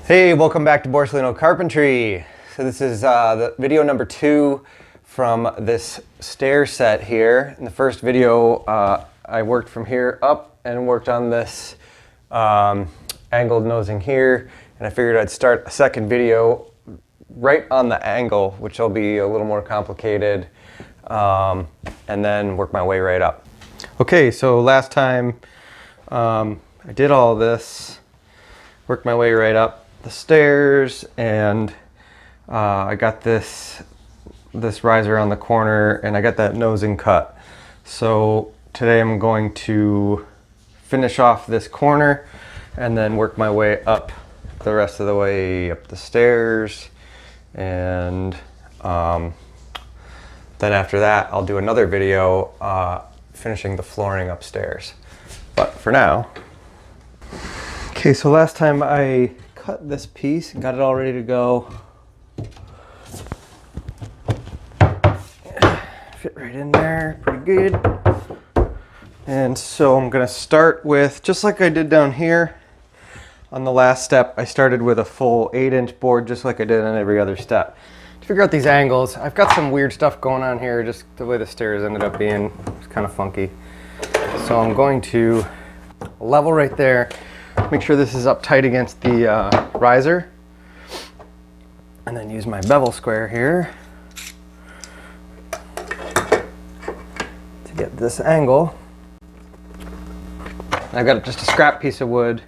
Hey, welcome back to Borsellino Carpentry. So this is the video number 2 from this stair set here. In the first video, I worked from here up and worked on this angled nosing here, and I figured I'd start a second video right on the angle, which will be a little more complicated, and then work my way right up. Okay, so last time I did all this, worked my way right up the stairs, and I got this riser on the corner, and I got that nosing cut. So today I'm going to finish off this corner and then work my way up the rest of the way up the stairs, and then after that I'll do another video finishing the flooring upstairs. But for now, okay, so last time I cut this piece and got it all ready to go. Fit right in there, pretty good. And so I'm gonna start with, just like I did down here on the last step, I started with a full 8-inch board, just like I did on every other step. To figure out these angles, I've got some weird stuff going on here, just the way the stairs ended up being. It's kind of funky. So I'm going to level right there, make sure this is up tight against the riser, and then use my bevel square here to get this angle. I've got just a scrap piece of wood.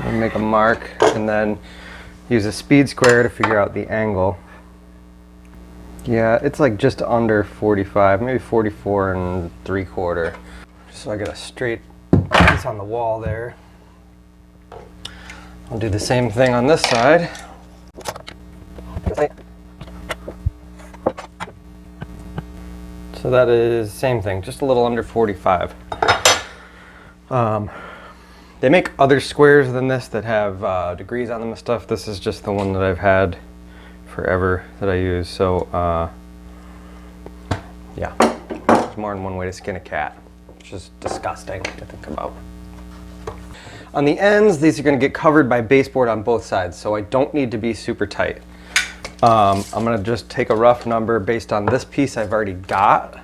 And make a mark, and then use a speed square to figure out the angle. Yeah, it's like just under 45, maybe 44 3/4. So I got a straight piece on the wall there. I'll do the same thing on this side. So that is same thing, just a little under 45. They make other squares than this that have degrees on them and stuff. This is just the one that I've had forever that I use. So yeah, there's more than one way to skin a cat, which is disgusting to think about. On the ends, these are going to get covered by baseboard on both sides, so I don't need to be super tight. I'm going to just take a rough number based on this piece I've already got.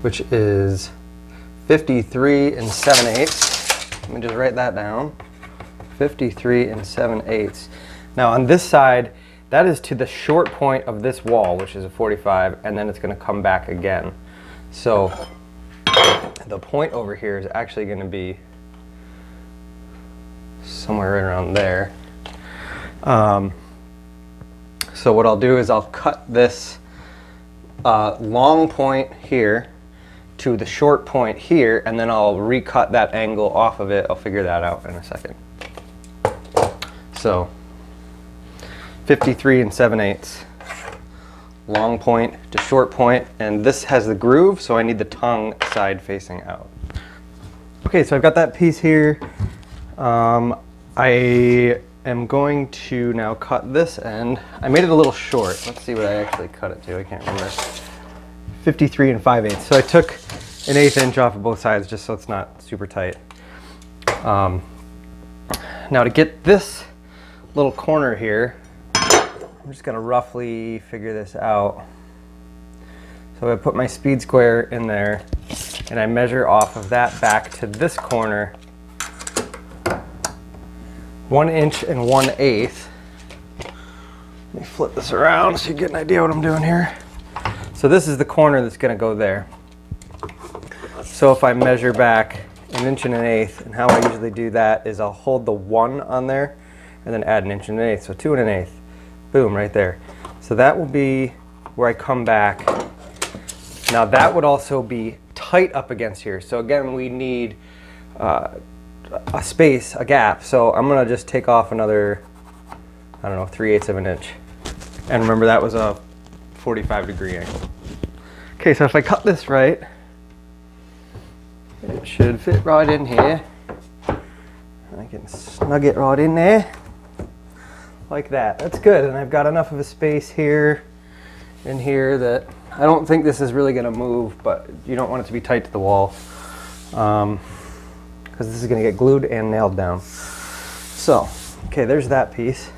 Which is 53 7/8. Let me just write that down. 53 7/8. Now on this side, that is to the short point of this wall, which is a 45, and then it's going to come back again. So the point over here is actually going to be somewhere right around there. So what I'll do is I'll cut this long point here to the short point here, and then I'll recut that angle off of it. I'll figure that out in a second. So 53 7/8. Long point to short point, and this has the groove, so I need the tongue side facing out. Okay, so I've got that piece here. I am going to now cut this end. I made it a little short. Let's see what I actually cut it to. I can't remember. 53 5/8. So I took an 1/8 inch off of both sides just so it's not super tight. Now to get this little corner here, I'm just gonna roughly figure this out. So I put my speed square in there, and I measure off of that back to this corner 1 inch and 1/8. Let me flip this around so you get an idea what I'm doing here. So this is the corner that's gonna go there. So if I measure back 1 inch and 1/8, and how I usually do that is I'll hold the 1 on there and then add 1 inch and 1/8, so 2 1/8. Boom, right there. So that will be where I come back. Now that would also be tight up against here. So again, we need a space, a gap. So I'm gonna just take off another, I don't know, 3/8 of an inch. And remember, that was a 45-degree angle. Okay, so if I cut this right, it should fit right in here. I can snug it right in there. Like that. That's good, and I've got enough of a space here and here that I don't think this is really gonna move, but you don't want it to be tight to the wall, because this is gonna get glued and nailed down. So, okay, there's that piece.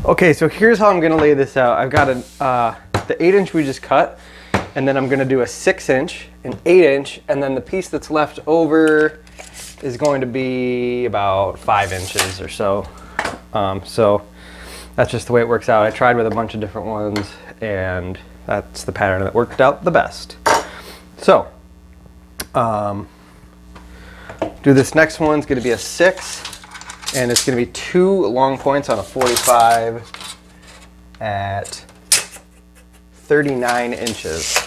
Okay, so here's how I'm gonna lay this out. I've got the 8-inch we just cut, and then I'm gonna do a 6-inch, an 8-inch, and then the piece that's left over is going to be about 5 inches or so. So that's just the way it works out. I tried with a bunch of different ones, and that's the pattern that worked out the best. So, do this next one. It's gonna be a 6, and it's gonna be 2 long points on a 45 at 39 inches.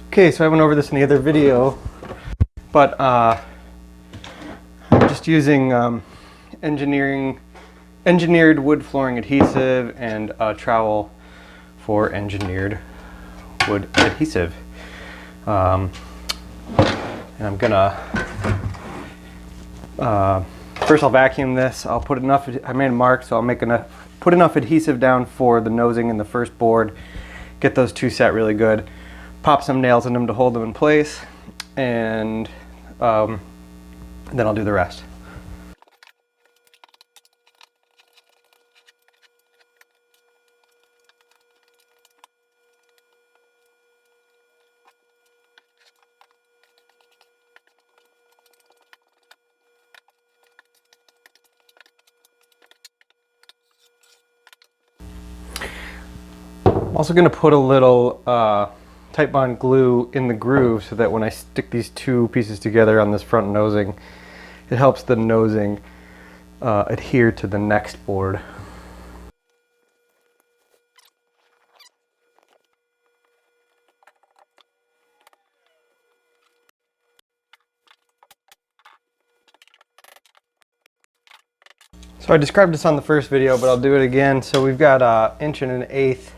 Okay, so I went over this in the other video, but I'm just using engineered wood flooring adhesive and a trowel for engineered wood adhesive. And I'm gonna, first I'll vacuum this. I'll put enough, I made a mark, so I'll put enough adhesive down for the nosing in the first board, get those 2 set really good. Pop some nails in them to hold them in place, and then I'll do the rest. I'm also going to put a little Type Bond glue in the groove so that when I stick these 2 pieces together on this front nosing, it helps the nosing adhere to the next board. So I described this on the first video, but I'll do it again. So we've got 1 1/8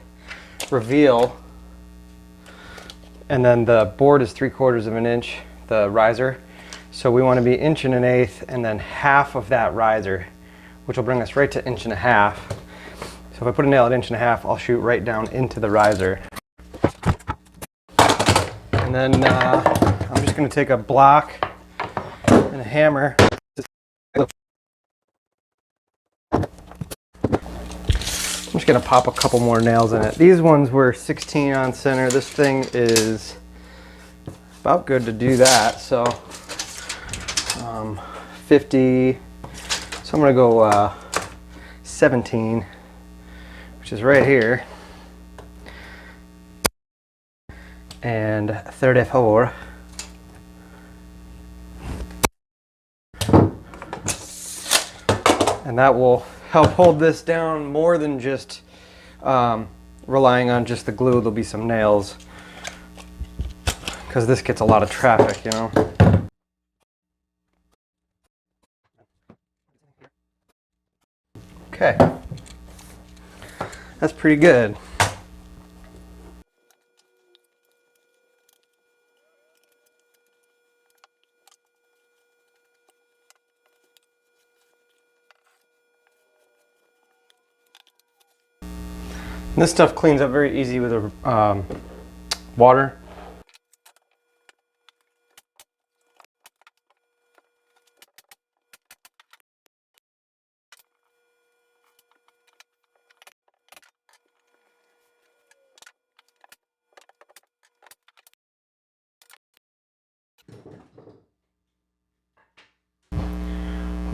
reveal, and then the board is 3/4 of an inch, the riser. So we want to be 1 1/8 and then half of that riser, which will bring us right to 1 1/2. So if I put a nail at 1 1/2, I'll shoot right down into the riser. And then I'm just going to take a block and a hammer. I'm just going to pop a couple more nails in it. These ones were 16 on center. This thing is about good to do that. So 50. So I'm going to go 17, which is right here, and 34. And that will help hold this down more than just relying on just the glue. There'll be some nails, because this gets a lot of traffic, you know. Okay, that's pretty good. And this stuff cleans up very easy with water.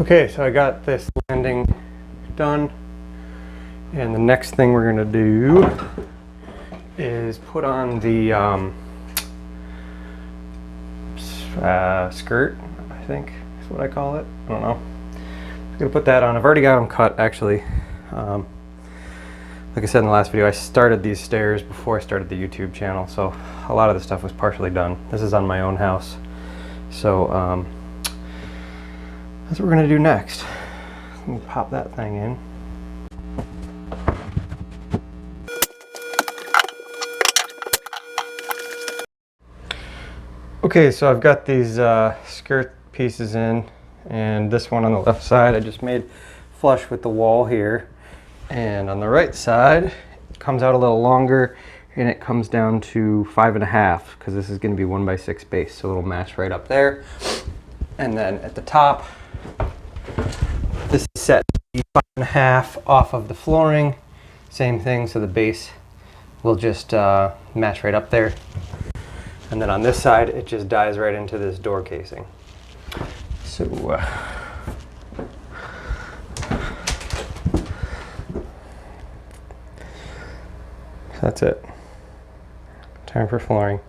Okay, so I got this landing done. And the next thing we're gonna do is put on the skirt, I think is what I call it. I don't know. I'm gonna put that on. I've already got them cut, actually. Like I said in the last video, I started these stairs before I started the YouTube channel, so a lot of the stuff was partially done. This is on my own house. So that's what we're gonna do next. Let me pop that thing in. Okay, so I've got these skirt pieces in, and this one on the left side I just made flush with the wall here, and on the right side it comes out a little longer and it comes down to 5.5 because this is going to be 1x6 base, so it'll match right up there. And then at the top, this is set to be 5.5 off of the flooring, same thing, so the base will just match right up there. And then on this side, it just dies right into this door casing. So, that's it. Time for flooring.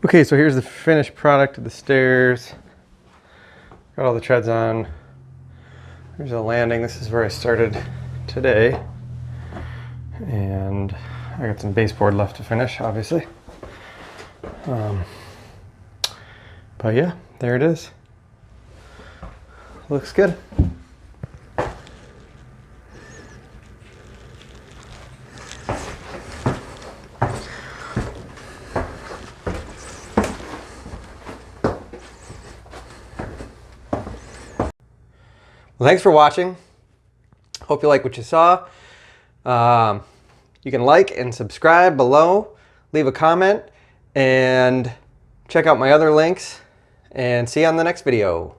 Okay, so here's the finished product of the stairs. Got all the treads on. There's a landing. This is where I started today. And I got some baseboard left to finish, obviously. But But yeah, there it is. Looks good. Well, thanks for watching. Hope you like what you saw. You can like and subscribe below, leave a comment, and check out my other links, and see you on the next video.